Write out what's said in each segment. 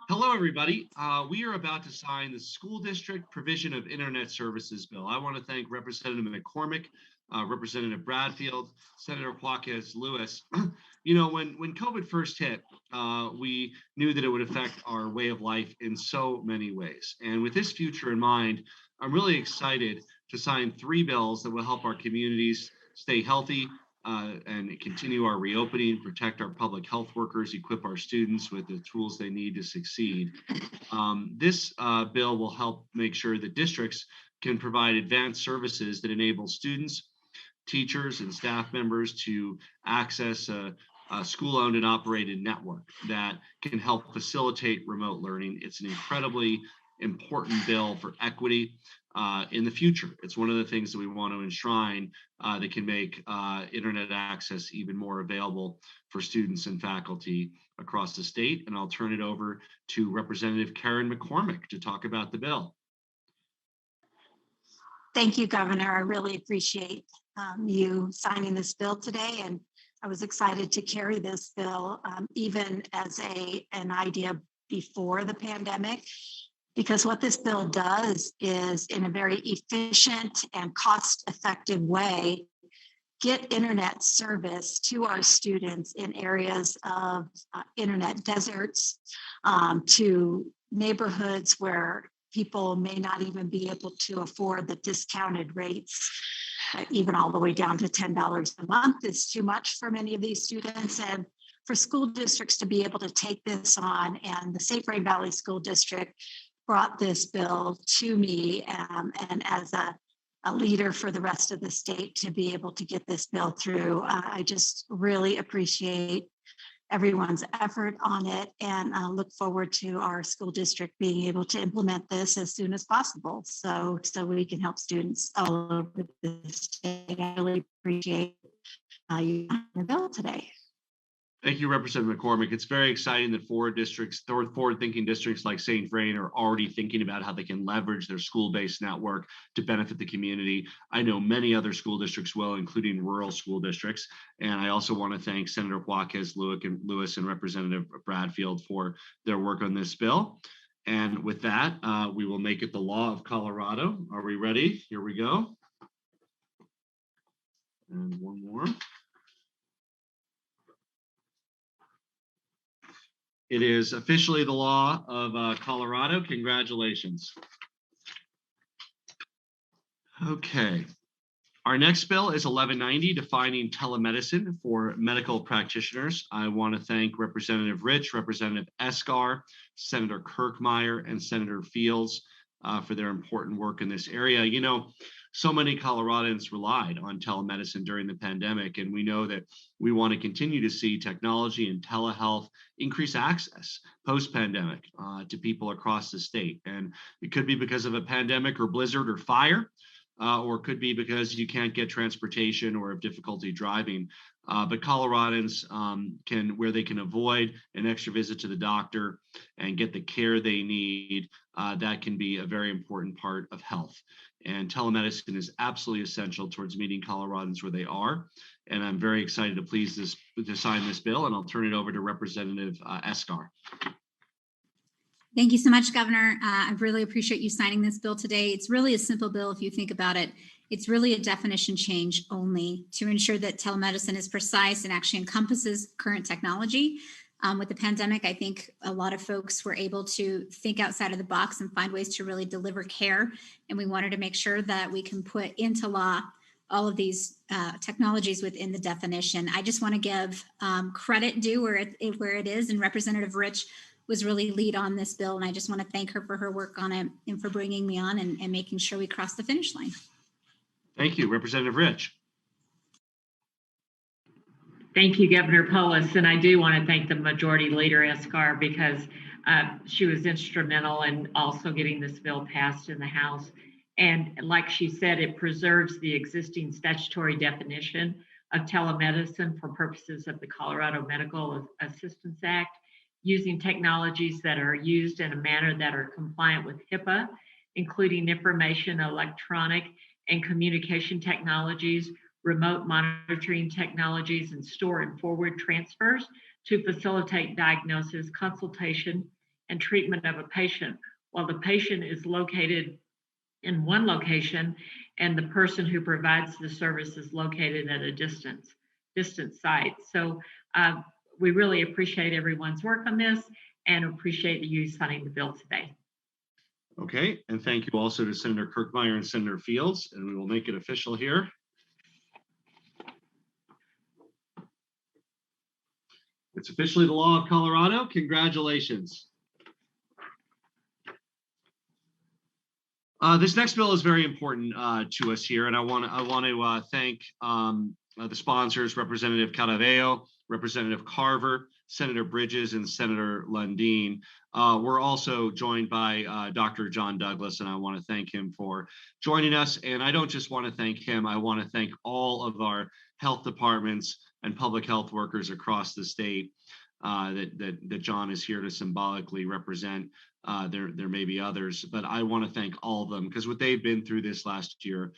Hello, everybody. We are about to sign the School District Provision of Internet Services Bill. I want to thank Representative McCormick, Representative Bradfield, Senator Juarez Lewis. When COVID first hit, we knew that it would affect our way of life in so many ways. And with this future in mind, I'm really excited to sign 3 bills that will help our communities stay healthy, and continue our reopening, protect our public health workers, equip our students with the tools they need to succeed. This bill will help make sure that districts can provide advanced services that enable students, teachers, and staff members to access a school-owned and operated network that can help facilitate remote learning. It's an incredibly important bill for equity in the future. It's one of the things that we want to enshrine that can make internet access even more available for students and faculty across the state. And I'll turn it over to Representative Karen McCormick to talk about the bill. Thank you, Governor. I really appreciate you signing this bill today. And I was excited to carry this bill even as an idea before the pandemic, because what this bill does is, in a very efficient and cost-effective way, get internet service to our students in areas of internet deserts, to neighborhoods where people may not even be able to afford the discounted rates. Even all the way down to $10 a month is too much for many of these students. And for school districts to be able to take this on, and the St. Vrain Valley School District brought this bill to me, and as a leader for the rest of the state to be able to get this bill through. I just really appreciate everyone's effort on it, and look forward to our school district being able to implement this as soon as possible, so we can help students all over the state. I really appreciate you on the bill today. Thank you, Representative McCormick. It's very exciting that forward-thinking districts like St. Vrain are already thinking about how they can leverage their school-based network to benefit the community. I know many other school districts will, including rural school districts. And I also want to thank Senator Juarez Lewis and Representative Bradfield for their work on this bill. And with that, we will make it the law of Colorado. Are we ready? Here we go. And one more. It is officially the law of Colorado. Congratulations. Okay. Our next bill is 1190, defining telemedicine for medical practitioners. I want to thank Representative Rich, Representative Escar, Senator Kirkmeyer, and Senator Fields for their important work in this area. You know, so many Coloradans relied on telemedicine during the pandemic, and we know that we want to continue to see technology and telehealth increase access post-pandemic to people across the state. And it could be because of a pandemic or blizzard or fire, or it could be because you can't get transportation or have difficulty driving. But Coloradans where they can avoid an extra visit to the doctor and get the care they need, that can be a very important part of health. And telemedicine is absolutely essential towards meeting Coloradans where they are. And I'm very excited to sign this bill, and I'll turn it over to Representative Escar. Thank you so much, Governor. I really appreciate you signing this bill today. It's really a simple bill if you think about it. It's really a definition change only to ensure that telemedicine is precise and actually encompasses current technology. With the pandemic, I think a lot of folks were able to think outside of the box and find ways to really deliver care. And we wanted to make sure that we can put into law all of these technologies within the definition. I just want to give credit due where it is, and Representative Rich was really lead on this bill, and I just want to thank her for her work on it and for bringing me on and making sure we cross the finish line. Thank you, Representative Rich. Thank you, Governor Polis, and I do want to thank the Majority Leader Escar, because she was instrumental in also getting this bill passed in the House. And like she said, it preserves the existing statutory definition of telemedicine for purposes of the Colorado Medical Assistance Act, using technologies that are used in a manner that are compliant with HIPAA, including information, electronic, and communication technologies, remote monitoring technologies, and store and forward transfers to facilitate diagnosis, consultation, and treatment of a patient while the patient is located in one location and the person who provides the service is located at a distant site. So we really appreciate everyone's work on this and appreciate you signing the bill today. Okay, and thank you also to Senator Kirkmeyer and Senator Fields, and we will make it official here. It's officially the law of Colorado. Congratulations. This next bill is very important to us here, and I want to thank the sponsors, Representative Caraveo, Representative Carver, Senator Bridges, and Senator Lundeen. We're also joined by Dr. John Douglas, and I want to thank him for joining us. And I don't just want to thank him, I want to thank all of our health departments and public health workers across the state that John is here to symbolically represent. There may be others, but I want to thank all of them because what they've been through this last year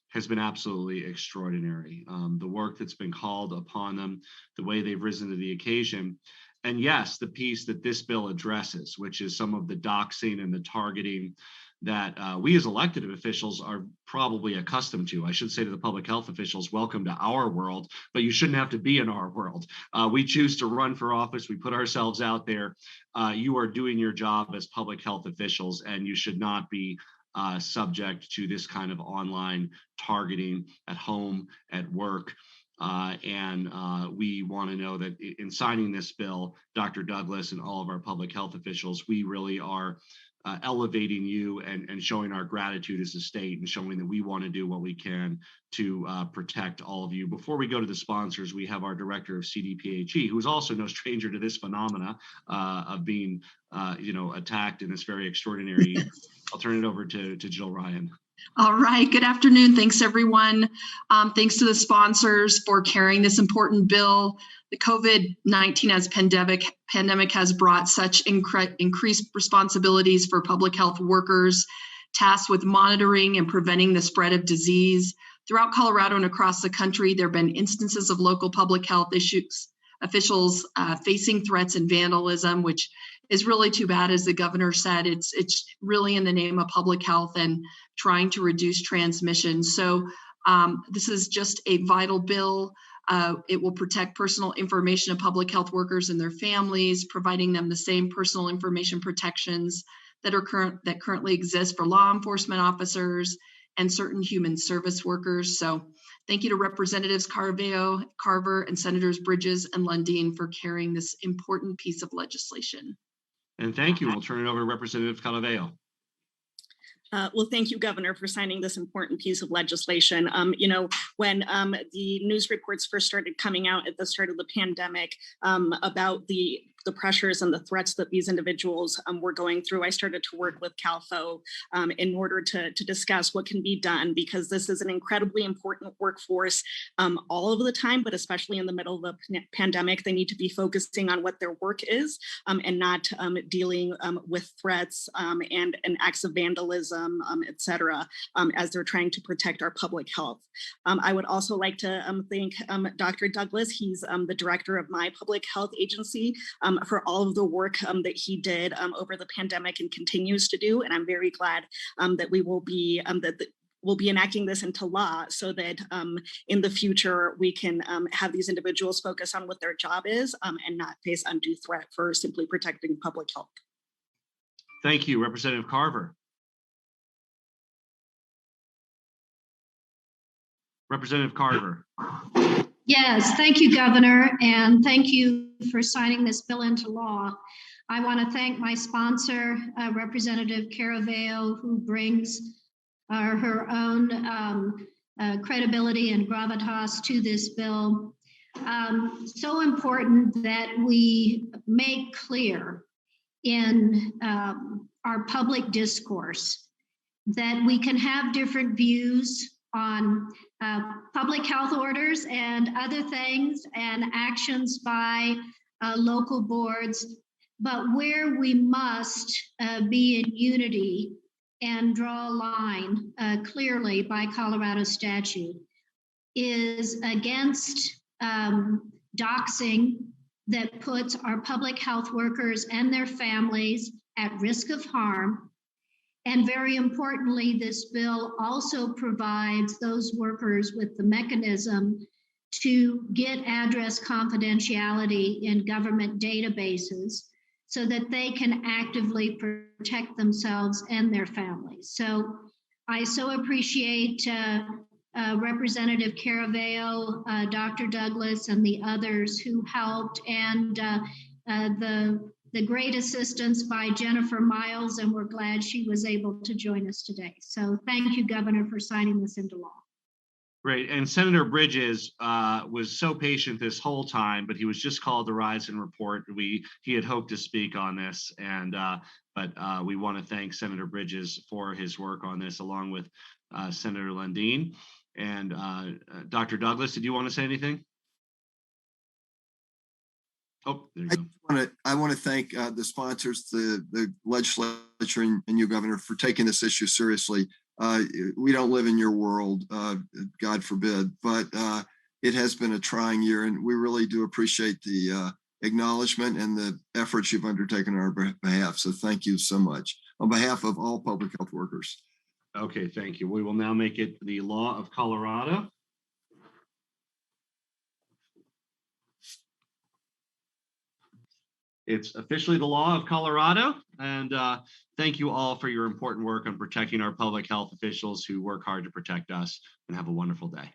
has been absolutely extraordinary. The work that's been called upon them, the way they've risen to the occasion, and yes, the piece that this bill addresses, which is some of the doxing and the targeting that we as elected officials are probably accustomed to. I should say to the public health officials, welcome to our world, but you shouldn't have to be in our world. We choose to run for office. We put ourselves out there. You are doing your job as public health officials, and you should not be subject to this kind of online targeting at home, at work. We want to know that in signing this bill, Dr. Douglas and all of our public health officials, we really are elevating you and showing our gratitude as a state and showing that we want to do what we can to protect all of you. Before we go to the sponsors, we have our director of CDPHE, who is also no stranger to this phenomena of being attacked in this very extraordinary. I'll turn it over to Jill Ryan. All right. Good afternoon. Thanks, everyone. Thanks to the sponsors for carrying this important bill. The COVID-19 as pandemic has brought such increased responsibilities for public health workers tasked with monitoring and preventing the spread of disease. Throughout Colorado and across the country, there have been instances of local public health officials facing threats and vandalism, which is really too bad. As the governor said, it's really in the name of public health and trying to reduce transmission. So this is just a vital bill. It will protect personal information of public health workers and their families, providing them the same personal information protections that currently exist for law enforcement officers and certain human service workers. So thank you to Representatives Carver, and Senators Bridges and Lundeen for carrying this important piece of legislation. And thank you. We'll turn it over to Representative Caraveo. Well, thank you, Governor, for signing this important piece of legislation. When the news reports first started coming out at the start of the pandemic about the pressures and the threats that these individuals were going through, I started to work with CalFO in order to discuss what can be done, because this is an incredibly important workforce all of the time, but especially in the middle of the pandemic, they need to be focusing on what their work is and not dealing with threats and acts of vandalism, et cetera, as they're trying to protect our public health. I would also like to thank Dr. Douglas. He's the director of my public health agency, for all of the work that he did over the pandemic and continues to do. And I'm very glad that we will be we'll be enacting this into law so that in the future we can have these individuals focus on what their job is and not face undue threat for simply protecting public health. Thank you, Representative Carver. Representative Carver. Yes, thank you, Governor, and thank you for signing this bill into law. I want to thank my sponsor, Representative Caraveo, who brings her own credibility and gravitas to this bill. So important that we make clear in our public discourse that we can have different views on public health orders and other things and actions by local boards, but where we must be in unity and draw a line clearly by Colorado statute is against doxing that puts our public health workers and their families at risk of harm. And very importantly, this bill also provides those workers with the mechanism to get address confidentiality in government databases so that they can actively protect themselves and their families. So I so appreciate Representative Caraveo, Dr. Douglas, and the others who helped, and the great assistance by Jennifer Miles, and we're glad she was able to join us today. So thank you, Governor, for signing this into law. Great. And Senator Bridges was so patient this whole time, but he was just called to rise and report. He had hoped to speak on this, and but we want to thank Senator Bridges for his work on this, along with Senator Lundeen. And Dr. Douglas, did you want to say anything? Oh, there you go. I want to thank the sponsors, the legislature, and you, Governor, for taking this issue seriously. We don't live in your world, God forbid, but it has been a trying year, and we really do appreciate the acknowledgement and the efforts you've undertaken on our behalf. So thank you so much on behalf of all public health workers. Okay, thank you. We will now make it the law of Colorado. It's officially the law of Colorado, and thank you all for your important work on protecting our public health officials who work hard to protect us, and have a wonderful day.